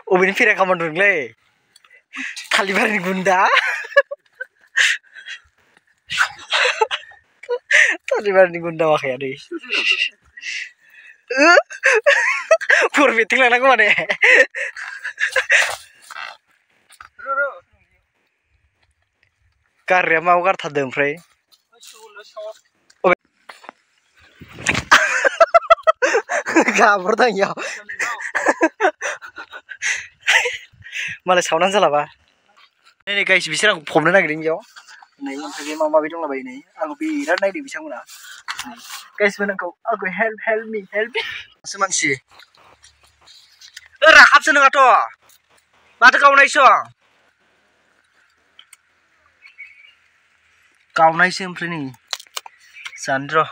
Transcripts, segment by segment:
अबेनि फेरा खामान दंलै थालिबारिनि गुन्दा थालिबारिनि गुन्दा माखाया दै फर मिटिं लानांगौ माने गारिया मायाव गारथारदों ओमफ्राय गाबरदां इयाव मालाय सावनानै जालाबा नै गाइस बिसोर आंखौ फबनो नागिरदों बेयाव नै ओमफ्राय बे माबा माबि दंलाबायो नै आंखौ बिराद नायदों बिथांमोना गाइसबो नोंखौ आंखौ हेल्प मी सो मानसि राखाबसो नोंहाथ' माथो गावनायसो गावनायसो ओमफ्राय नै जानो र'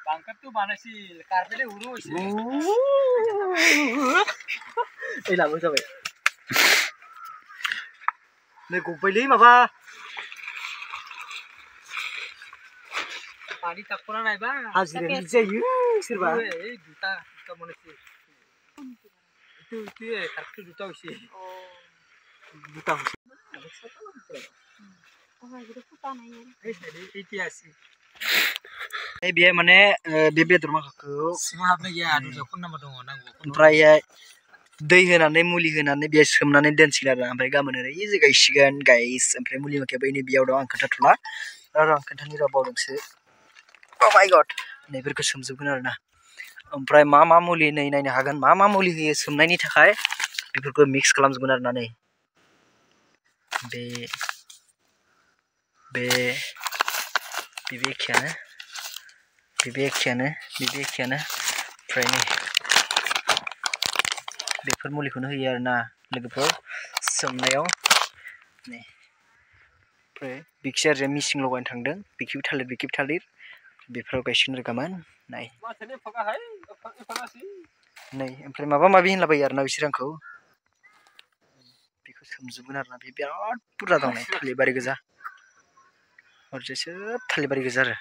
Bangkat tuh mana sih? Karpetnya urus. लाबो जाबाय नै गबबायलै माबा Tadi takutnya naik bang. हाजिरा बिदि जायो सोरबा Juta mana sih? Itu ya kartu juta sih. जुता Itu ya sih. बेयो माने बे बेदर माखाखौ सिङाव हाबनाय गैया दरजा खन्नामा दङ नांगौ ओमफ्राय दै होनानै मुलि होनानै बेयो सोमनानै दोनसिगोन आरो ओमफ्राय गाबोन ओरै गायसिगोन गाइस ओमफ्राय मुलि माखाया बैनि बेयाव दं आं खोन्थाथ'ला र' आं खोन्थानि र' बावदोंसो अ माय गड नैफोरखौ सोमजोबगोन आरोना ओमफ्राय मा मुलि नै नायनो हागोन मा मुलि होयो सोमनायनि थाखाय बेफोरखौ मिक्स खालामजोबगोन आरोना नै बे एखेयानो ओमफ्राय नै बेफोर मुलिखौनो होयो आरोना लोगोफोर सोमनायाव नै ओमफ्राय बिखि आरो मिसिं लगायनो थांदों बिखिबो थालिर बेफोराव गायसिगोन आरो गाबोन नाय नै ओमफ्राय माबा माबि होनलाबायो आरोना बिसोर आंखौ बेखौ सोमजोबगोन आरोना बे बिराद बुरजा दं नै थालिरबारि गोजा ओरैजाय सोब थालिरबारि गोजा आरो